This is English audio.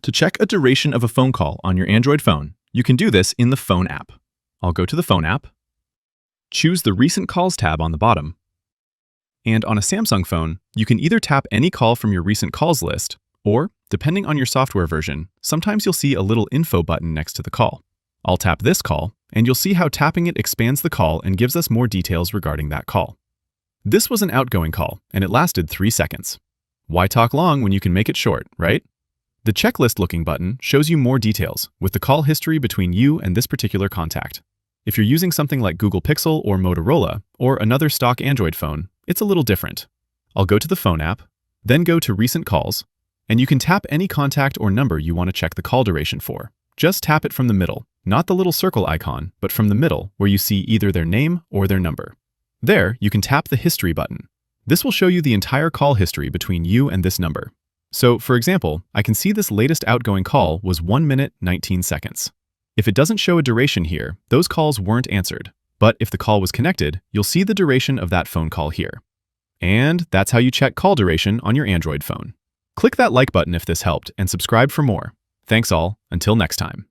To check a duration of a phone call on your Android phone, you can do this in the Phone app. I'll go to the Phone app, choose the Recent Calls tab on the bottom, and on a Samsung phone, you can either tap any call from your recent calls list, or, depending on your software version, sometimes you'll see a little info button next to the call. I'll tap this call, and you'll see how tapping it expands the call and gives us more details regarding that call. This was an outgoing call, and it lasted 3 seconds. Why talk long when you can make it short, right? The checklist-looking button shows you more details, with the call history between you and this particular contact. If you're using something like Google Pixel or Motorola, or another stock Android phone, it's a little different. I'll go to the Phone app, then go to Recent Calls, and you can tap any contact or number you want to check the call duration for. Just tap it from the middle, not the little circle icon, but from the middle where you see either their name or their number. There, you can tap the History button. This will show you the entire call history between you and this number. So, for example, I can see this latest outgoing call was 1 minute, 19 seconds. If it doesn't show a duration here, those calls weren't answered. But if the call was connected, you'll see the duration of that phone call here. And that's how you check call duration on your Android phone. Click that like button if this helped and subscribe for more. Thanks all, until next time.